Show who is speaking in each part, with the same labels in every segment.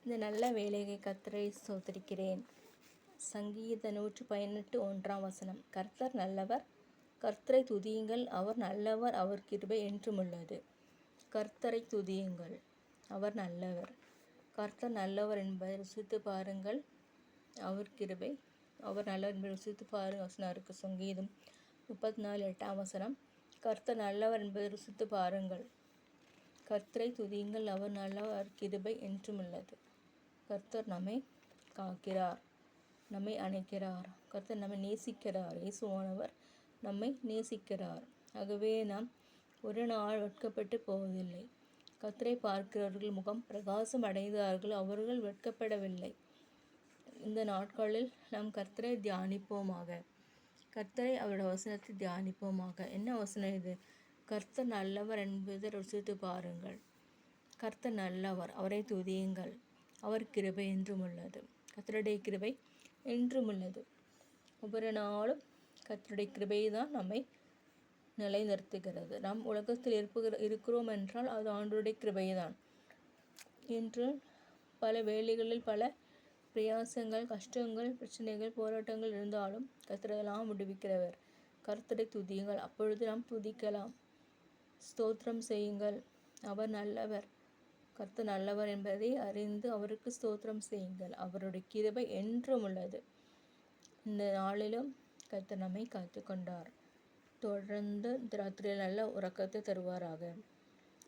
Speaker 1: இந்த நல்ல வேலையை கர்த்தரை ஸ்தோத்திரிக்கிறேன். சங்கீத 118:1 கர்த்தர் நல்லவர், கர்த்தரை துதியுங்கள், அவர் நல்லவர், அவர் கிருபை என்றுமுள்ளது. கர்த்தரை துதியுங்கள், அவர் நல்லவர். கர்த்தர் நல்லவர் என்பதை ருசித்து பாருங்கள், அவர் கிருபை, அவர் நல்லவர் என்பதை ருசித்து பாருங்கள். வசனம் இருக்குது. சங்கீதம் 34:8 கர்த்தர் நல்லவர் என்பதை ருசித்து பாருங்கள், கர்த்தரை துதியுங்கள், அவர் நல்லவர், அவர் கிருபை என்றுமுள்ளது. கர்த்தர் நம்மை காக்கிறார், நம்மை அணைக்கிறார். கர்த்தர் நம்மை நேசிக்கிறார். இயேசுவானவர் நம்மை நேசிக்கிறார். ஆகவே நாம் ஒரு நாள் வெட்கப்பட்டு போவதில்லை. கர்த்தரை பார்க்கிறவர்கள் முகம் பிரகாசம் அடைந்தார்கள், அவர்கள் வெட்கப்படவில்லை. இந்த நாட்களில் நாம் கர்த்தரை தியானிப்போமாக. கர்த்தரை அவருடைய வசனத்தை தியானிப்போமாக. என்ன வசனம் இது? கர்த்தர் நல்லவர் என்பதை ருசித்து பாருங்கள். கர்த்தர் நல்லவர், அவரை துதியுங்கள், அவர் கிருபை என்றும் உள்ளது. கர்த்தருடைய கிருபை என்றும் உள்ளது. ஒவ்வொரு நாளும் கர்த்தருடைய கிருபை தான் நம்மை நிலைநிறுத்துகிறது. நாம் உலகத்தில் இருக்கிறோம் என்றால் அது ஆண்டவருடைய கிருபை தான். இன்று பல வேளைகளில் பல பிரயாசங்கள், கஷ்டங்கள், பிரச்சனைகள், போராட்டங்கள் இருந்தாலும் கர்த்தரெல்லாம் விடுவிக்கிறவர். கர்த்தரை துதியுங்கள், அப்பொழுது நாம் துதிக்கலாம். ஸ்தோத்திரம் செய்யுங்கள், அவர் நல்லவர். கர்த்தர் நல்லவர் என்பதை அறிந்து அவருக்கு ஸ்தோத்திரம் செய்யுங்கள். அவருடைய கிருபை என்றும் உள்ளது. இந்த நாளிலும் கர்த்தர் நம்மை காத்து கொண்டார். தொடர்ந்து இந்த ராத்திரியில் நல்ல உறக்கத்தை தருவாராக.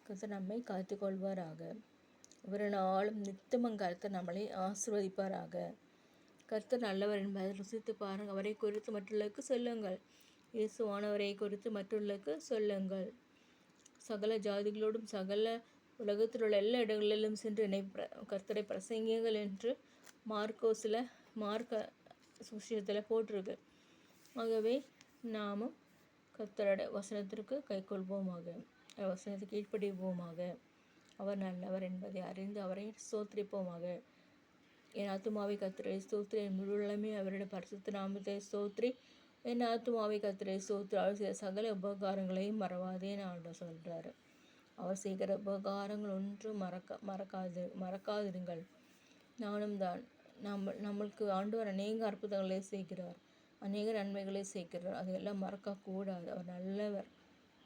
Speaker 1: கர்த்தர் நம்மை காத்து கொள்வாராக. ஒரு நாளும் நித்தமும் கர்த்தர் நம்மளை ஆசீர்வதிப்பாராக. கர்த்தர் நல்லவர் என்பதை ருசித்து பாருங்கள். அவரை குறித்து மற்றவர்களுக்கு சொல்லுங்கள். இயேசுவானவரை குறித்து மற்றவர்களுக்கு சொல்லுங்கள். சகல ஜாதிகளோடும் சகல உலகத்தில் உள்ள எல்லா இடங்களிலும் சென்று கர்த்தரை பிரசங்கியுங்கள் என்று மார்க்க சுவிசேஷத்தில் போட்டிருக்கு. ஆகவே நாமும் கர்த்தருடைய வசனத்திற்கு கைக்கொள்வோமாக, வசனத்துக்கு கீழ்ப்படிவோமாக. அவர் நல்லவர் என்பதை அறிந்து அவரை ஸ்தோத்திரிப்போமாக. என் ஆத்துமாவை கர்த்தரை ஸ்தோத்திரி, என் முழு உள்ளமே அவருடைய பரிசுத்த நாமத்தை ஸ்தோத்திரி. என் ஆத்துமாவை கர்த்தரை ஸ்தோத்திரி, அவர் செய்த சகல உபகாரங்களையும் மறவாதேன்னு ஆண்டவர் சொல்கிறாரு. அவர் செய்கிற உபகாரங்கள் ஒன்றும் மறக்காதிருங்கள். நானும் தான். நம்மளுக்கு ஆண்டவர் அநேக அற்புதங்களை செய்கிறார், அநேக நன்மைகளை செய்கிறார். அதையெல்லாம் மறக்கக்கூடாது. அவர் நல்லவர்,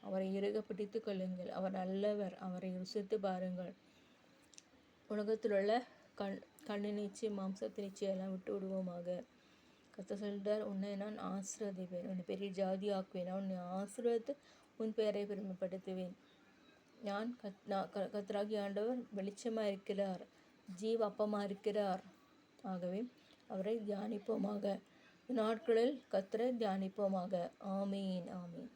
Speaker 1: அவரை இறுக பிடித்து கொள்ளுங்கள். அவர் நல்லவர், அவரை ருசித்து பாருங்கள். உலகத்தில் உள்ள கண்ணிச்சை, மாம்சத்தின் நிச்சயம் விட்டு விடுவோமாக. கர்த்தர் சொல்கிறார், உன்னை நான் ஆசீர்வதிப்பேன், உன்னை பெரிய ஜாதி ஆக்குவேன், நான் உன்னை ஆசீர்வதித்து உன் பெயரை பெருமைப்படுத்துவேன். கர்த்தராகிய ஆண்டவர் வெளிச்சமாக இருக்கிறார், ஜீவ அப்பமாக இருக்கிறார். ஆகவே அவரை தியானிப்போமாக. நாட்களில் கர்த்தரை தியானிப்போமாக. ஆமீன், ஆமீன்.